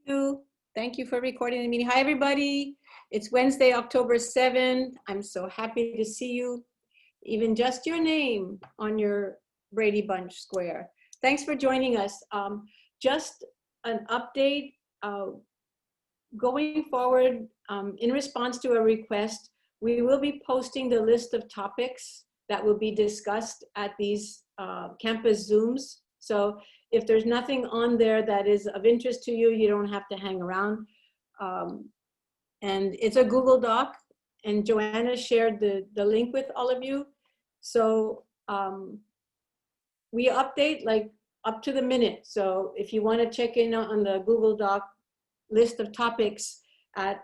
you. Thank you for recording the meeting. Hi, everybody. It's Wednesday, October 7th. I'm so happy to see you. Even just your name on your Brady Bunch square. Thanks for joining us. Just an update. Going forward, in response to a request, we will be posting the list of topics that will be discussed at these campus Zooms. So if there's nothing on there that is of interest to you, you don't have to hang around. And it's a Google Doc, and Joanna shared the link with all of you. So we update like up to the minute. So if you want to check in on the Google Doc list of topics at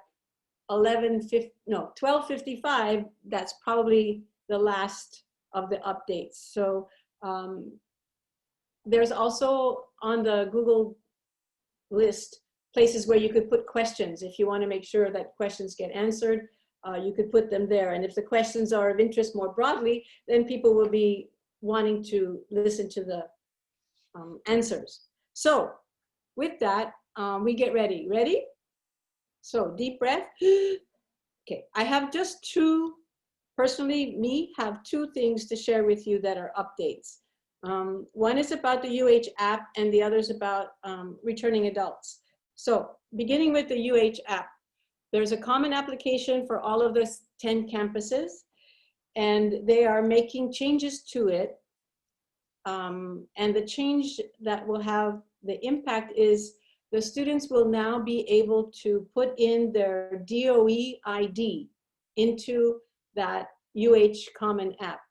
12:55, that's probably the last of the updates. So there's also on the Google list places where you could put questions. If you want to make sure that questions get answered, you could put them there. And if the questions are of interest more broadly, then people will be wanting to listen to the answers. So with that, we get ready. Ready? So deep breath. Okay, I have just two, personally, have two things to share with you that are updates. One is about the UH app and the other is about returning adults. So beginning with the UH app, there's a common application for all of the 10 campuses, and they are making changes to it. And the change that will have the impact is the students will now be able to put in their DOE ID into that UH Common app.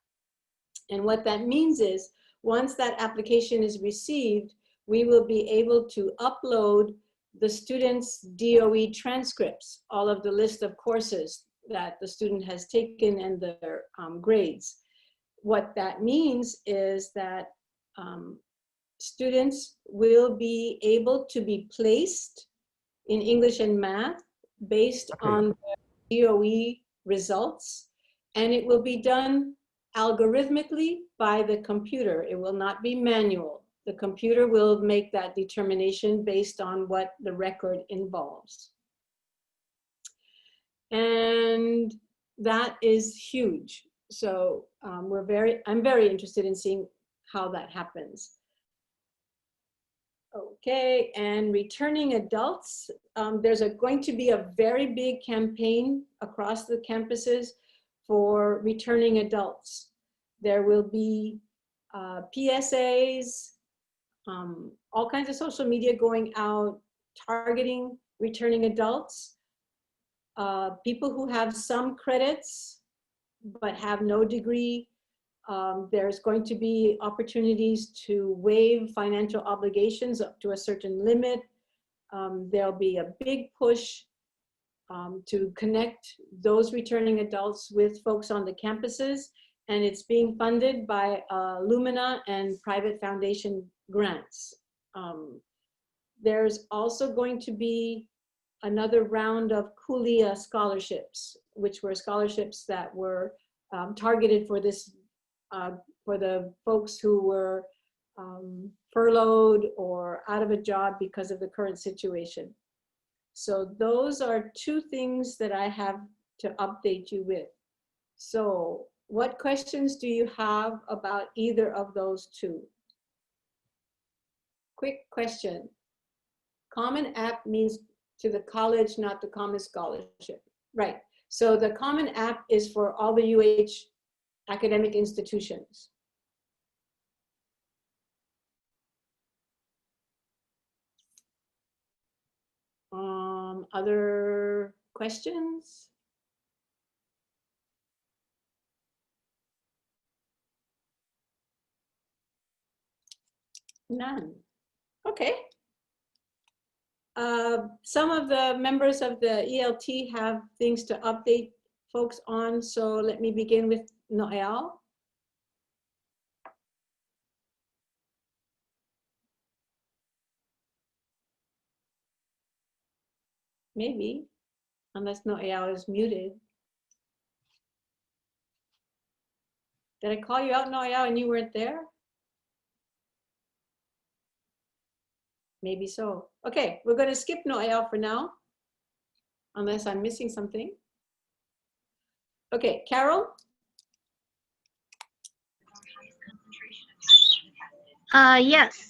And what that means is, once that application is received, we will be able to upload the students' DOE transcripts, all of the list of courses that the student has taken and their grades. What that means is that students will be able to be placed in English and math based on their DOE results, and it will be done algorithmically by the computer. It will not be manual. The computer will make that determination based on what the record involves. And that is huge. So I'm very interested in seeing how that happens. Okay, and returning adults, there's going to be a very big campaign across the campuses for returning adults. There will be PSAs, all kinds of social media going out, targeting returning adults, people who have some credits but have no degree. There's going to be opportunities to waive financial obligations up to a certain limit. There'll be a big push to connect those returning adults with folks on the campuses, and it's being funded by Lumina and private foundation grants. There's also going to be another round of Kulia scholarships, which were scholarships that were targeted for this, for the folks who were furloughed or out of a job because of the current situation. So those are two things that I have to update you with. So what questions do you have about either of those two? Quick question. Common App means to the college, not the Common Scholarship. Right. So the Common App is for all the UH academic institutions. Other questions? None. Okay. Some of the members of the ELT have things to update folks on, so let me begin with Noel. Maybe, unless Noel is muted. Did I call you out, Noel, and you weren't there? Maybe so. Okay, we're going to skip Noel for now, unless I'm missing something. Okay, Carol? Yes.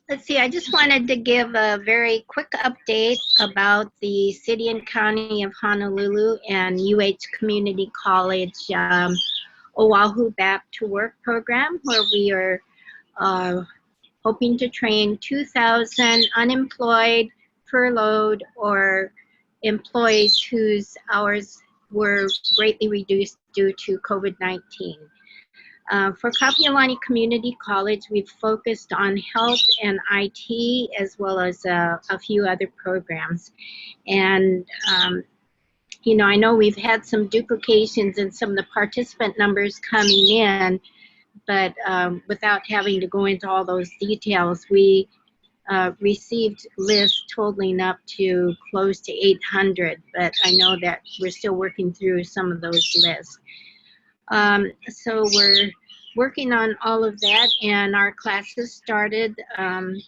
Let's see, I just wanted to give a very quick update about the City and County of Honolulu and UH Community College Oahu Back to Work program, where we are hoping to train 2,000 unemployed, furloughed, or employees whose hours were greatly reduced due to COVID-19. For Kapiolani Community College, we've focused on health and IT, as well as a few other programs. And, you know, I know we've had some duplications in some of the participant numbers coming in, but without having to go into all those details, we received lists totaling up to close to 800, but I know that we're still working through some of those lists. So we're working on all of that, and our classes started on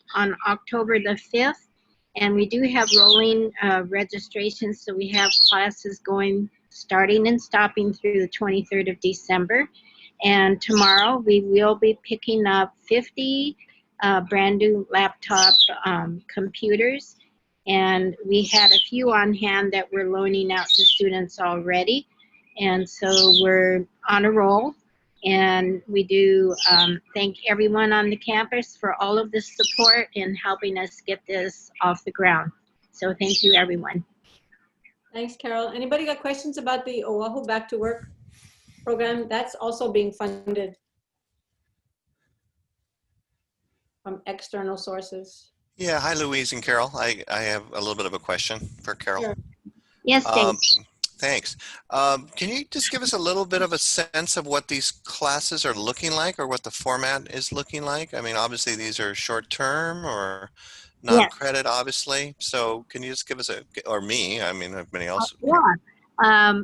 October the 5th, and we do have rolling registrations, so we have classes going, starting and stopping through the 23rd of December. And tomorrow we will be picking up 50 brand new laptop computers, and we had a few on hand that we're loaning out to students already. And so we're on a roll, and we do thank everyone on the campus for all of the support in helping us get this off the ground. So thank you, everyone. Thanks, Carol. Anybody got questions about the Oahu Back to Work program? That's also being funded from external sources. Yeah, hi Louise and Carol. I have a little bit of a question for Carol. Sure. Yes, Dave. Thanks. Can you just give us a little bit of a sense of what these classes are looking like, or what the format is looking like? I mean, obviously these are short term or non-credit, obviously. So can you just give us or me, I mean, if many else. Yeah.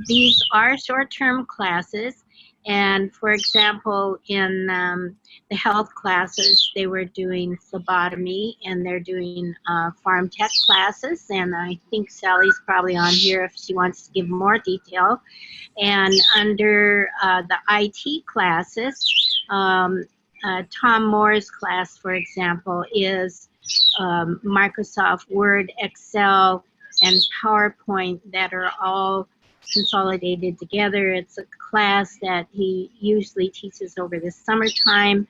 These are short-term classes, and for example, in the health classes, they were doing phlebotomy, and they're doing farm tech classes, and I think Sally's probably on here if she wants to give more detail. And under the IT classes, Tom Moore's class, for example, is Microsoft Word, Excel, and PowerPoint that are all consolidated together. It's a class that he usually teaches over the summertime.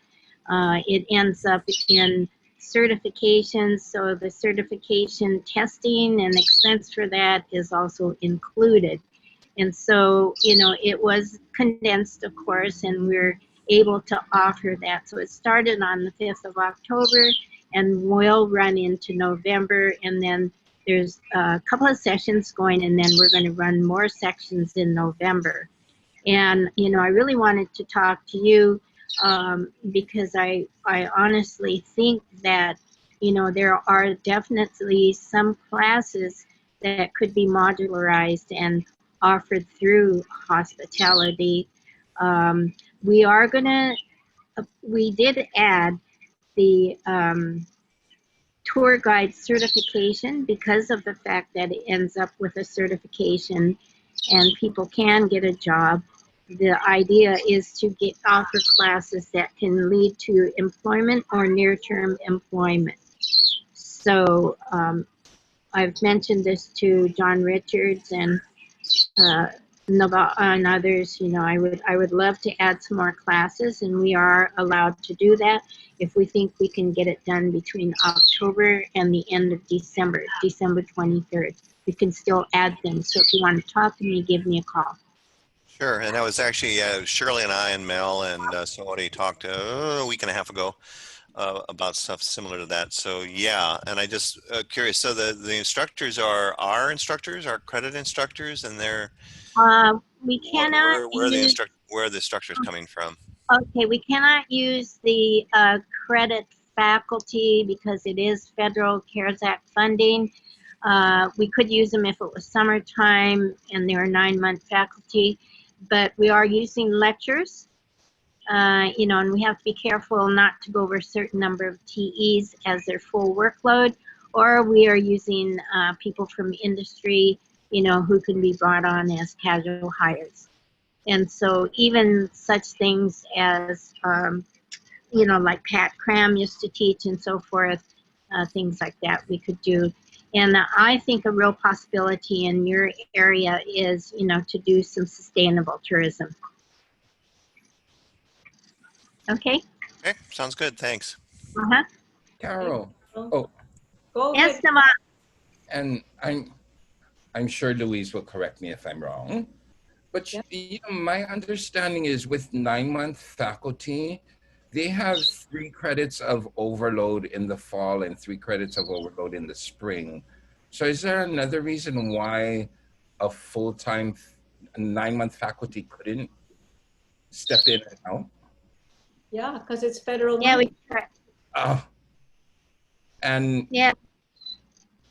It ends up in certifications, so the certification testing and expense for that is also included. And so, you know, it was condensed, of course, and we're able to offer that. So it started on the 5th of October and will run into November, and then there's a couple of sessions going, and then we're going to run more sections in November. And, you know, I really wanted to talk to you because I honestly think that, you know, there are definitely some classes that could be modularized and offered through hospitality. We are going to, we did add the tour guide certification because of the fact that it ends up with a certification and people can get a job. The idea is to offer classes that can lead to employment or near-term employment. So I've mentioned this to John Richards and and others. You know, I would love to add some more classes, and we are allowed to do that if we think we can get it done between October and the end of December, December 23rd. We can still add things. So if you want to talk to me, give me a call. Sure, and that was actually Shirley and I and Mel and somebody talked a week and a half ago about stuff similar to that. So yeah, and I just curious. So the instructors are our instructors, our credit instructors, and they're we cannot where are the instructors coming from? Okay, we cannot use the credit faculty because it is federal CARES Act funding. We could use them if it was summertime and they were 9-month faculty, but we are using lectures. you know, and we have to be careful not to go over a certain number of TEs as their full workload, or we are using people from industry, you know, who can be brought on as casual hires. And so even such things as, you know, like Pat Cram used to teach and so forth, things like that we could do. And I think a real possibility in your area is, you know, to do some sustainable tourism. Okay? Okay, sounds good. Thanks. Uh-huh. Carol. Thank Oh, Go Yes, ahead. Navat. and I'm sure Louise will correct me if I'm wrong, but Yep. you know, my understanding is with 9-month faculty, they have 3 credits of overload in the fall and 3 credits of overload in the spring. So is there another reason why a full-time 9-month faculty couldn't step in and help? Yeah, because it's federal Yeah, money. Oh, and yeah,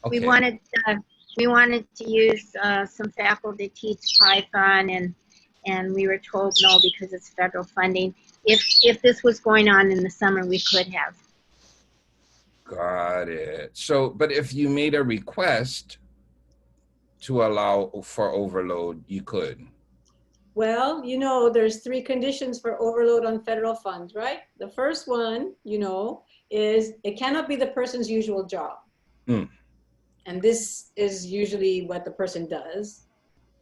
we okay. wanted to use some faculty to teach Python, and we were told no because it's federal funding. If this was going on in the summer, we could have. Got it. So, but if you made a request to allow for overload, you could. Well, you know, there's 3 conditions for overload on federal funds, right? The first one, you know, is it cannot be the person's usual job. Mm. And this is usually what the person does.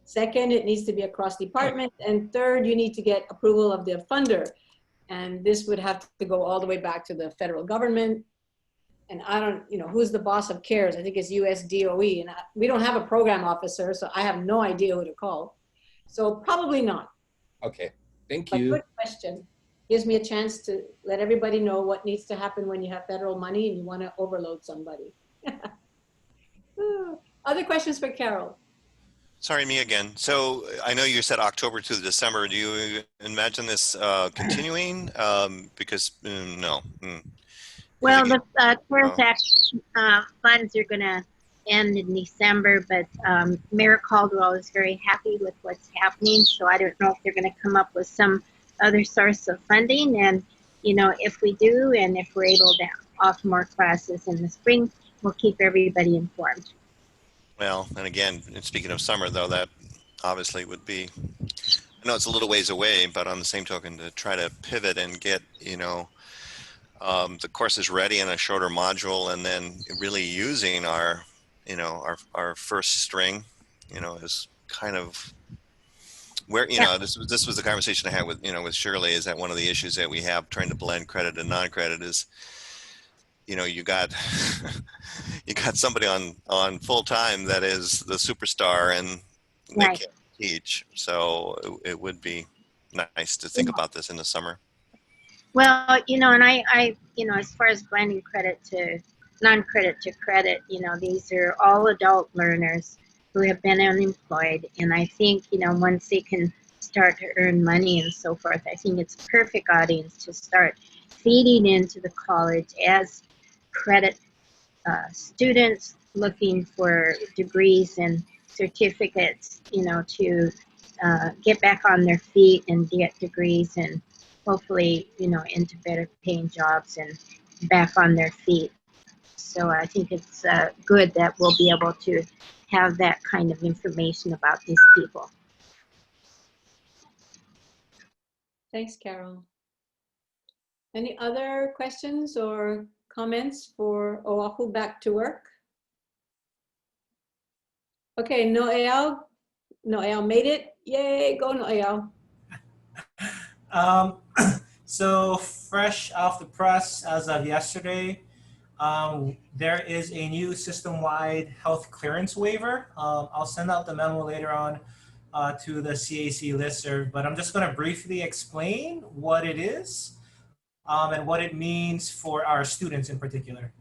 Second, it needs to be across department. And third, you need to get approval of the funder. And this would have to go all the way back to the federal government. And I don't, you know, who's the boss of CARES? I think it's US DOE. And we don't have a program officer, so I have no idea who to call. So probably not. Okay, thank But you. good question. Gives me a chance to let everybody know what needs to happen when you have federal money and you want to overload somebody. Other questions for Carol? Sorry, me again. So I know you said October to December. Do you imagine this continuing? Because no. Well, Because the CARES oh, Act funds are going to end in December, but Mayor Caldwell is very happy with what's happening. So I don't know if they're going to come up with some other source of funding. And, you know, if we do, and if we're able to offer more classes in the spring, we'll keep everybody informed. well, and again, speaking of summer, though, that obviously would be, I know it's a little ways away, but on the same token, to try to pivot and get, you know, the courses ready in a shorter module, and then really using our, you know, our first string, you know, is kind of where, you Yeah. know, this was the conversation I had with, you know, with Shirley, is that one of the issues that we have trying to blend credit and non-credit is, you know, you got you got somebody on full time that is the superstar, and they Right. can't teach. So it would be nice to think about this in the summer. Well, you know, and I, you know, as far as blending credit to non-credit to credit, you know, these are all adult learners who have been unemployed. And I think, you know, once they can start to earn money and so forth, I think it's a perfect audience to start feeding into the college as credit students looking for degrees and certificates, you know, to get back on their feet and get degrees and hopefully, you know, into better paying jobs and back on their feet. So I think it's good that we'll be able to have that kind of information about these people. Thanks, Carol. Any other questions or comments for Oahu back to work? Okay, Noel made it. Yay, go Noel. So fresh off the press as of yesterday, there is a new system-wide health clearance waiver. I'll send out the memo later on to the CAC listserv, but I'm just going to briefly explain what it is and what it means for our students in particular.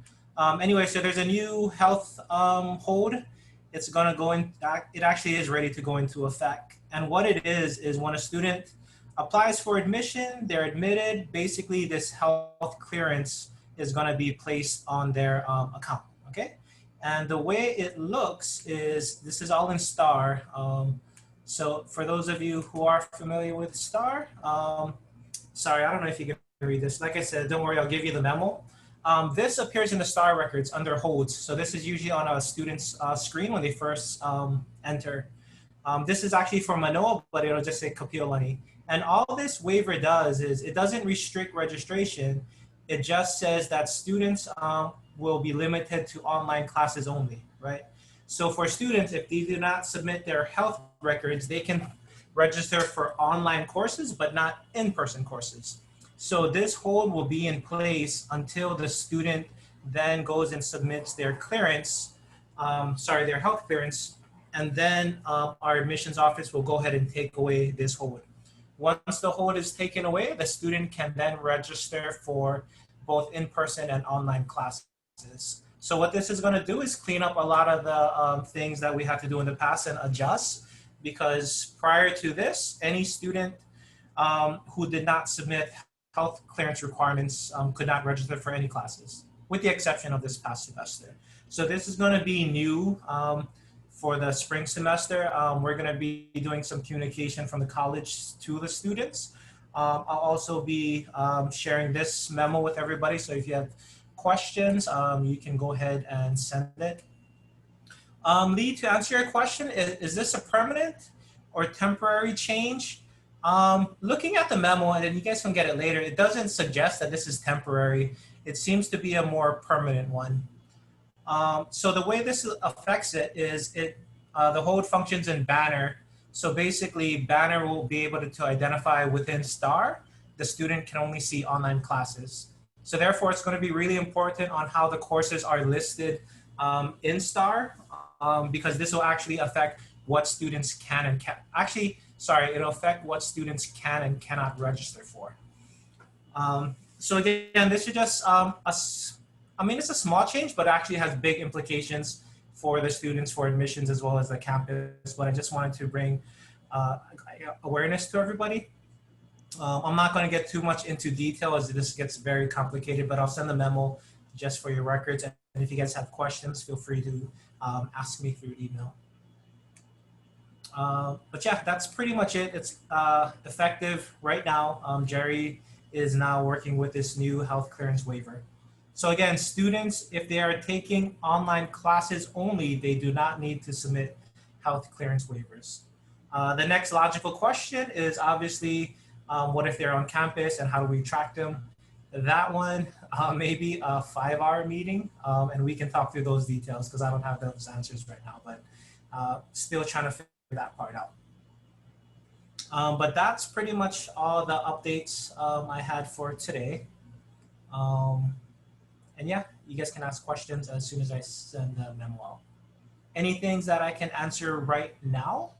Anyway, so there's a new health hold. It's going to go in, it actually is ready to go into effect. And what it is when a student applies for admission, they're admitted, basically this health clearance is going to be placed on their account, okay? And the way it looks is, this is all in STAR. So for those of you who are familiar with STAR, sorry, I don't know if you can read this. Like I said, don't worry, I'll give you the memo. This appears in the star records under holds. So this is usually on a student's screen when they first enter. This is actually for Manoa, but it'll just say Kapiolani. And all this waiver does is it doesn't restrict registration. It just says that students will be limited to online classes only, right? So for students, if they do not submit their health records, they can register for online courses, but not in-person courses. So this hold will be in place until the student then goes and submits their clearance, their health clearance, and then our admissions office will go ahead and take away this hold. Once the hold is taken away, the student can then register for both in-person and online classes. So what this is going to do is clean up a lot of the things that we had to do in the past and adjust, because prior to this, any student who did not submit health clearance requirements could not register for any classes, with the exception of this past semester. So this is going to be new for the spring semester. We're going to be doing some communication from the college to the students. I'll also be sharing this memo with everybody. So if you have questions, you can go ahead and send it. Lee, to answer your question, is this a permanent or temporary change? Looking at the memo, and then you guys can get it later, it doesn't suggest that this is temporary. It seems to be a more permanent one. So the way this affects it is the hold functions in Banner. So basically, Banner will be able to identify within STAR, the student can only see online classes. So therefore, it's going to be really important on how the courses are listed in STAR, because this will actually affect what students can and can. Actually, sorry, it'll affect what students can and cannot register for. So again, this is just it's a small change, but actually has big implications for the students, for admissions, as well as the campus. But I just wanted to bring awareness to everybody. I'm not going to get too much into detail as this gets very complicated, but I'll send the memo just for your records. And if you guys have questions, feel free to ask me through email. But yeah, that's pretty much it. It's effective right now. Jerry is now working with this new health clearance waiver. So again, students, if they are taking online classes only, they do not need to submit health clearance waivers. The next logical question is obviously, what if they're on campus and how do we track them? That one, maybe a 5-hour meeting, and we can talk through those details because I don't have those answers right now, but still trying to figure that part out. But that's pretty much all the updates I had for today. And yeah, you guys can ask questions as soon as I send the memo out. Any things that I can answer right now?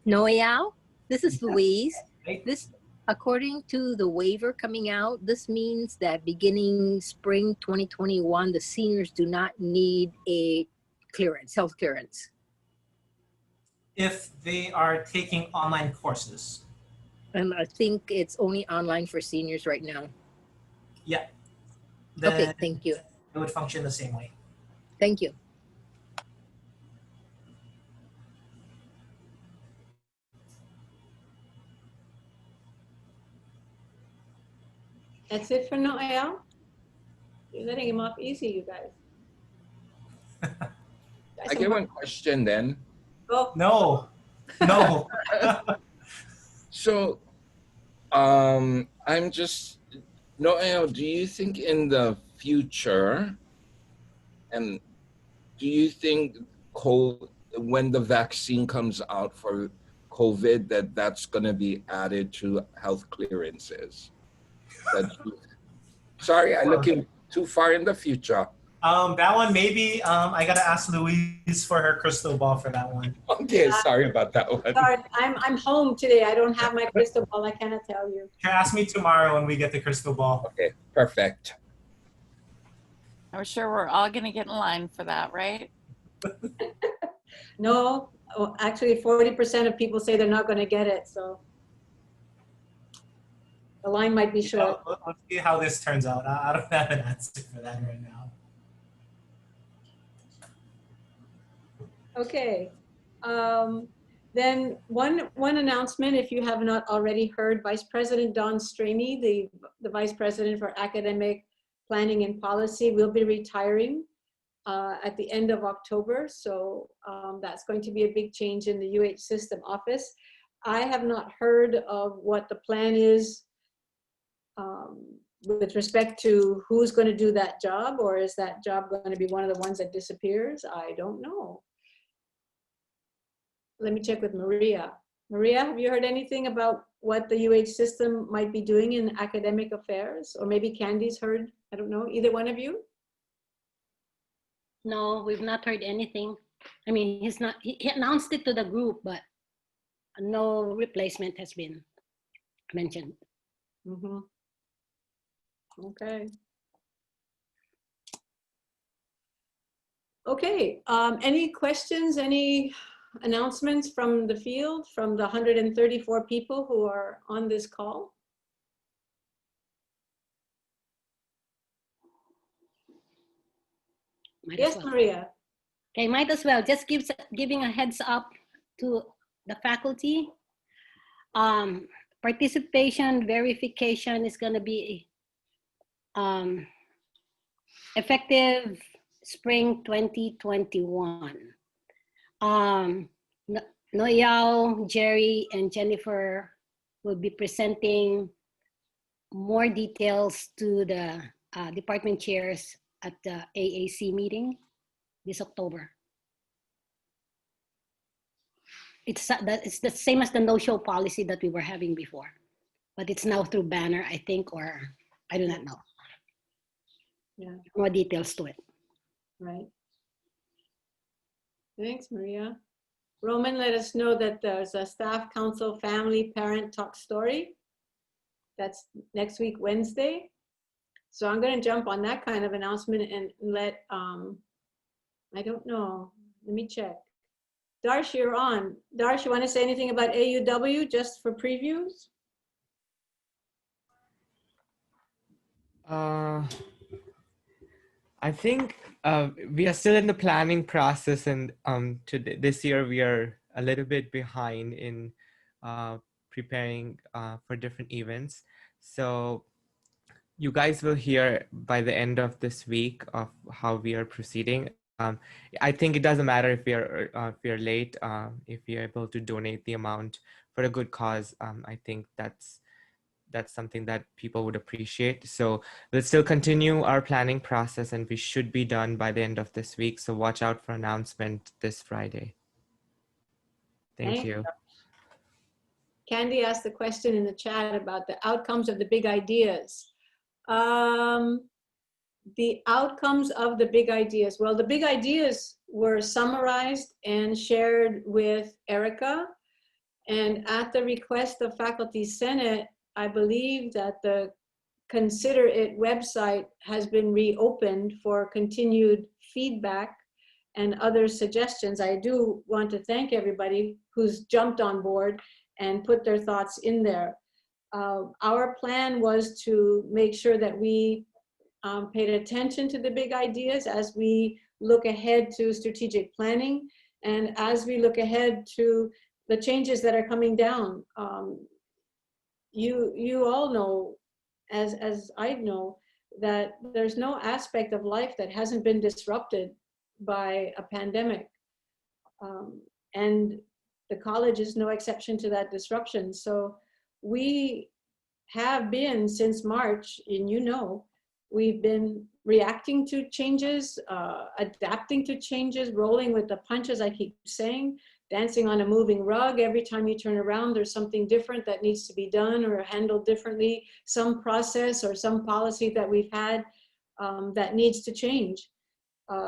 Noel, this is Louise. Hey. This, according to the waiver coming out, this means that beginning spring 2021, the seniors do not need a clearance, health clearance. If they are taking online courses. And I think it's only online for seniors right now. Yeah. Okay, Then thank you. it would function the same way. Thank you. That's it for Noel? You're letting him off easy, you guys. I get one question then. Oh, No, no. So, I'm just, Noel, do you think in the future, and do you think when the vaccine comes out for COVID, that's going to be added to health clearances? Sorry, I'm looking too far in the future. That one maybe I gotta ask Louise for her crystal ball for that one. Okay, sorry about that one. sorry, I'm home today. I don't have my crystal ball. I cannot tell you. Ask me tomorrow when we get the crystal ball. Okay, perfect. I'm sure we're all going to get in line for that, right? No, actually 40% of people say they're not going to get it. So the line might be short. We'll see how this turns out. I don't have an answer for that right now. Okay. Then one announcement, if you have not already heard, Vice President Don Straney, the Vice President for Academic Planning and Policy, will be retiring at the end of October. So that's going to be a big change in the UH system office. I have not heard of what the plan is with respect to who's going to do that job, or is that job going to be one of the ones that disappears? I don't know. Let me check with Maria. Maria, have you heard anything about what the UH system might be doing in academic affairs? Or maybe Candy's heard, I don't know, either one of you? No, we've not heard anything. I mean, he announced it to the group, but no replacement has been mentioned. Mm-hmm. Okay. Okay, any questions, any announcements from the field, from the 134 people who are on this call? Yes, Maria. Okay, might as well just giving a heads up to the faculty. Participation verification is going to be effective spring 2021. Noyao, Jerry, and Jennifer will be presenting more details to the department chairs at the AAC meeting this October. It's the same as the no-show policy that we were having before, but it's now through banner, I think, or I do not know. Yeah. More details to it. Right. Thanks, Maria. Roman let us know that there's a staff council family parent talk story. That's next week, Wednesday. So I'm going to jump on that kind of announcement and let, I don't know, let me check. Darsh, you're on. Darsh, you want to say anything about AUW just for previews? I think we are still in the planning process, and this year we are a little bit behind in preparing for different events. So you guys will hear by the end of this week of how we are proceeding. I think it doesn't matter if we are late. If you're able to donate the amount for a good cause, I think that's something that people would appreciate. So we'll still continue our planning process, and we should be done by the end of this week. So watch out for announcement this Friday. Thank you. Candy asked the question in the chat about the outcomes of the big ideas. The outcomes of the big ideas. Well, the big ideas were summarized and shared with Erica. And at the request of Faculty Senate, I believe that the Consider It website has been reopened for continued feedback and other suggestions. I do want to thank everybody who's jumped on board and put their thoughts in there. Our plan was to make sure that we paid attention to the big ideas as we look ahead to strategic planning and as we look ahead to the changes that are coming down. You all know, as I know, that there's no aspect of life that hasn't been disrupted by a pandemic. And the college is no exception to that disruption. So we have been, since March, and you know, we've been reacting to changes, adapting to changes, rolling with the punches, I keep saying, dancing on a moving rug. Every time you turn around, there's something different that needs to be done or handled differently, some process or some policy that we've had that needs to change.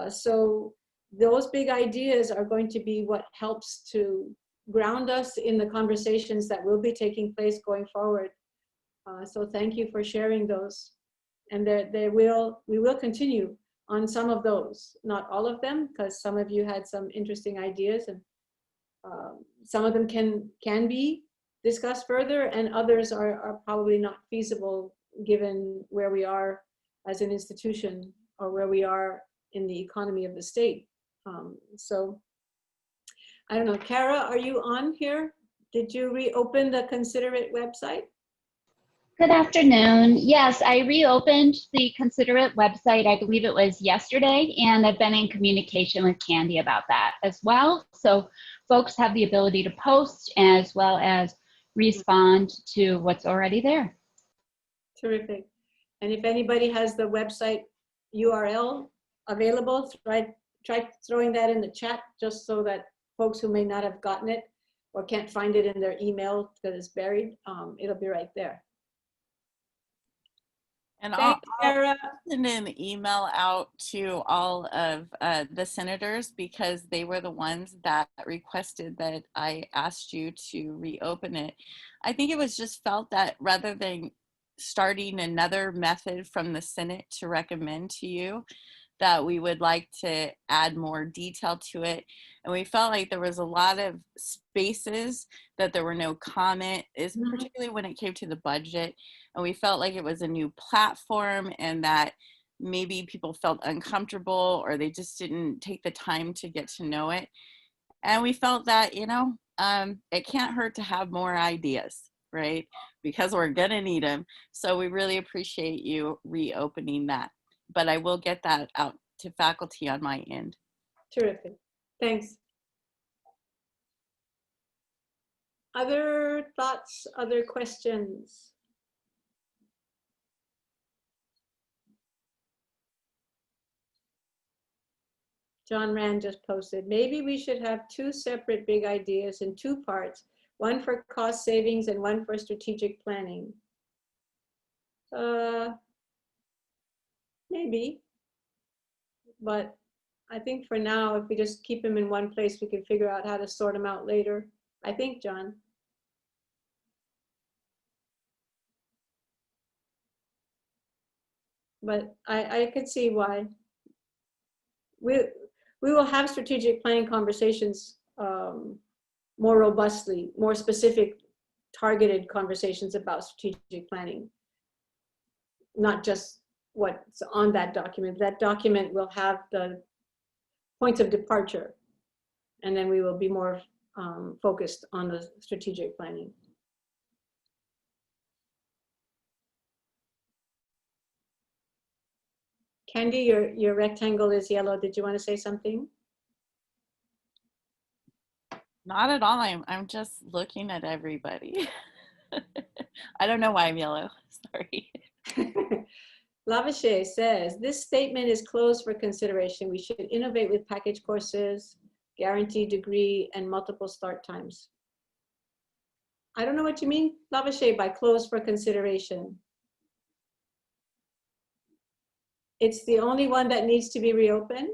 So those big ideas are going to be what helps to ground us in the conversations that will be taking place going forward. So thank you for sharing those. And we will continue on some of those, not all of them, because some of you had some interesting ideas, and some of them can be discussed further, and others are probably not feasible given where we are as an institution or where we are in the economy of the state. So I don't know, Kara, are you on here? Did you reopen the Consider It website? Good afternoon. Yes, I reopened the Consider It website, I believe it was yesterday, and I've been in communication with Candy about that as well. So folks have the ability to post as well as respond to what's already there. Terrific. And if anybody has the website URL available, try throwing that in the chat just so that folks who may not have gotten it or can't find it in their email because it's buried, it'll be right there. And Thanks, Kara. send an email out to all of the senators because they were the ones that requested that I asked you to reopen it. I think it was just felt that rather than starting another method from the Senate to recommend to you, that we would like to add more detail to it. And we felt like there was a lot of spaces that there were no comment, is particularly when it came to the budget. And we felt like it was a new platform and that maybe people felt uncomfortable or they just didn't take the time to get to know it. And we felt that, you know, it can't hurt to have more ideas, right? Because we're gonna need them. So we really appreciate you reopening that. But I will get that out to faculty on my end. Terrific. Thanks. Other thoughts, other questions? John Rand just posted, maybe we should have two separate big ideas in two parts, one for cost savings and one for strategic planning. Maybe, but I think for now, if we just keep them in one place, we can figure out how to sort them out later. I think, John. But I could see why. We will have strategic planning conversations more robustly, more specific, targeted conversations about strategic planning, not just what's on that document. That document will have the points of departure, and then we will be more focused on the strategic planning. Candy, your rectangle is yellow. Did you want to say something? Not at all. I'm just looking at everybody. I don't know why I'm yellow. Sorry. Lavache says, this statement is closed for consideration. We should innovate with package courses, guaranteed degree, and multiple start times. I don't know what you mean, Lavache, by closed for consideration. It's the only one that needs to be reopened?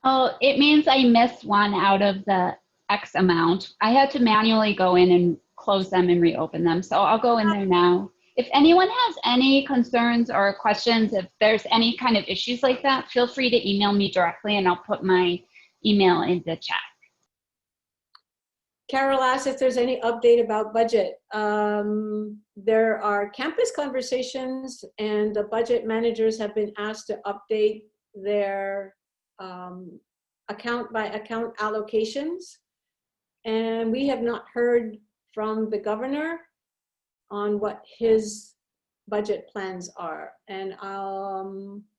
Oh, it means I missed one out of the X amount. I had to manually go in and close them and reopen them. So I'll go in there now. If anyone has any concerns or questions, if there's any kind of issues like that, feel free to email me directly and I'll put my email in the chat. Carol asked if there's any update about budget. There are campus conversations and the budget managers have been asked to update their account by account allocations. And we have not heard from the governor on what his budget plans are. And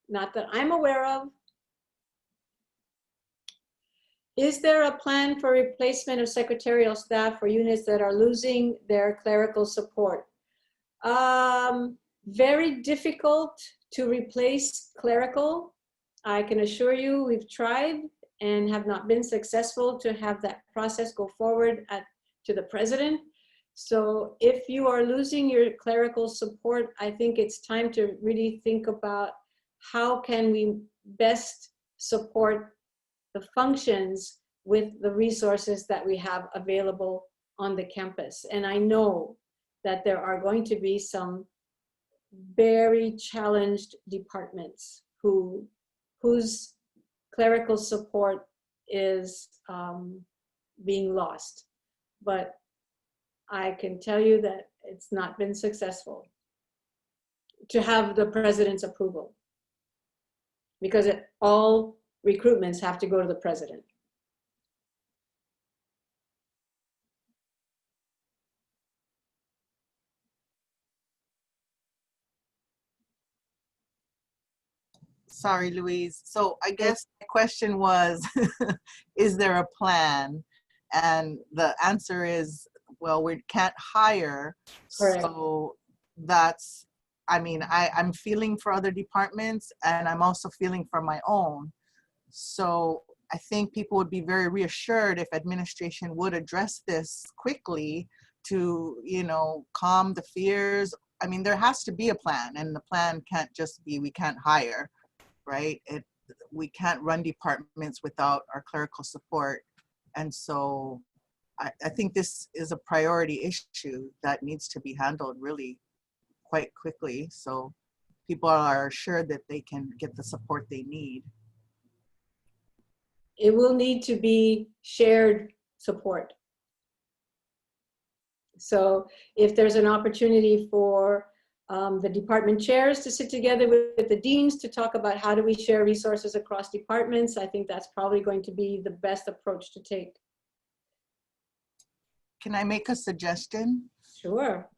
not that I'm aware of. Is there a plan for replacement of secretarial staff for units that are losing their clerical support? Very difficult to replace clerical. I can assure you we've tried and have not been successful to have that process go forward to the president. So if you are losing your clerical support, I think it's time to really think about how can we best support the functions with the resources that we have available on the campus. And I know that there are going to be some very challenged departments whose clerical support is being lost. But I can tell you that it's not been successful to have the president's approval, because all recruitments have to go to the president. sorry, Louise. So I guess the question was, is there a plan? And the answer is, well, we can't hire. Correct. So that's, I mean, I'm feeling for other departments, and I'm also feeling for my own. So I think people would be very reassured if administration would address this quickly to, you know, calm the fears. I mean, there has to be a plan, and the plan can't just be we can't hire, right? We can't run departments without our clerical support. And so I think this is a priority issue that needs to be handled really quite quickly, so people are assured that they can get the support they need. It will need to be shared support. So if there's an opportunity for the department chairs to sit together with the deans to talk about how do we share resources across departments, I think that's probably going to be the best approach to take. Can I make a suggestion? Sure.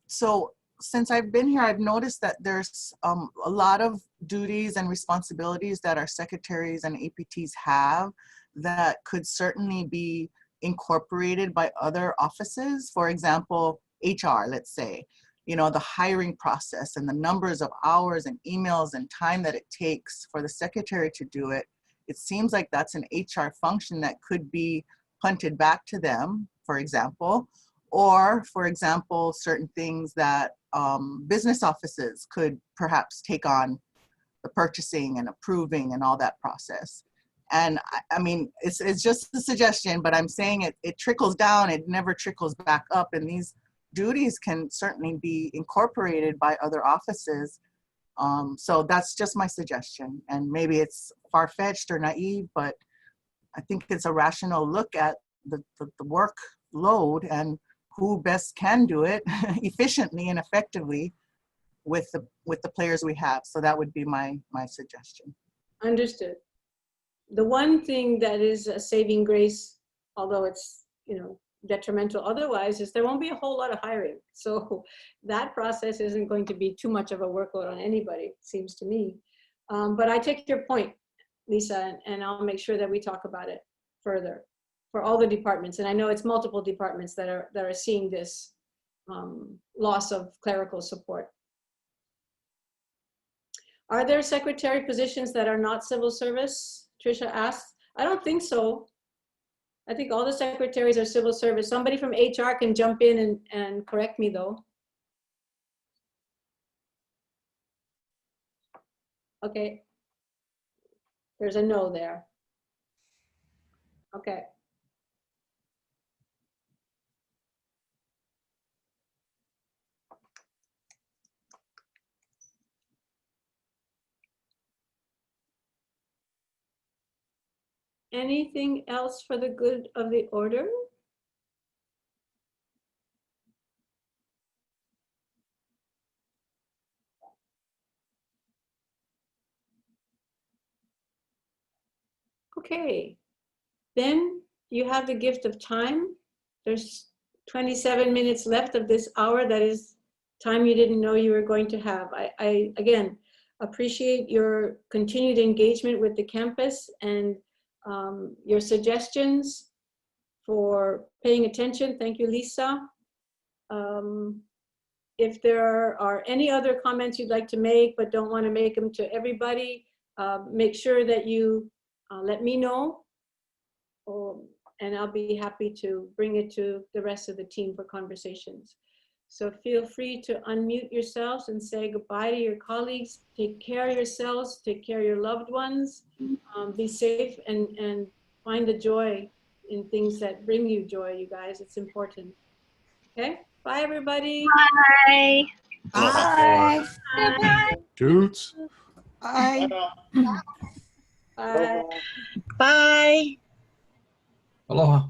So since I've been here, I've noticed that there's a lot of duties and responsibilities that our secretaries and APTs have that could certainly be incorporated by other offices. For example, HR, let's say, you know, the hiring process and the numbers of hours and emails and time that it takes for the secretary to do it. It seems like that's an HR function that could be punted back to them, for example, or for example, certain things that business offices could perhaps take on, the purchasing and approving and all that process. And I mean, it's just a suggestion, but I'm saying it trickles down, it never trickles back up, and these duties can certainly be incorporated by other offices. So that's just my suggestion, and maybe it's far-fetched or naive, but I think it's a rational look at the workload and who best can do it efficiently and effectively with the players we have. So that would be my suggestion. Understood. The one thing that is a saving grace, although it's, you know, detrimental otherwise, is there won't be a whole lot of hiring. So that process isn't going to be too much of a workload on anybody, it seems to me. But I take your point, Lisa, and I'll make sure that we talk about it further for all the departments. And I know it's multiple departments that are seeing this loss of clerical support. Are there secretary positions that are not civil service? Trisha asked. I don't think so. I think all the secretaries are civil service. Somebody from HR can jump in and correct me though. Okay. There's a no there. Okay. Anything else for the good of the order? Okay, then you have the gift of time. There's 27 minutes left of this hour. That is time you didn't know you were going to have. I again, appreciate your continued engagement with the campus and your suggestions for paying attention. Thank you, Lisa. If there are any other comments you'd like to make but don't want to make them to everybody, make sure that you let me know, and I'll be happy to bring it to the rest of the team for conversations. So feel free to unmute yourselves and say goodbye to your colleagues. Take care of yourselves, take care of your loved ones, be safe, and find the joy in things that bring you joy, you guys. It's important. Okay, bye everybody. Bye. Bye. Bye. Toots. Bye. Bye. Bye. Aloha.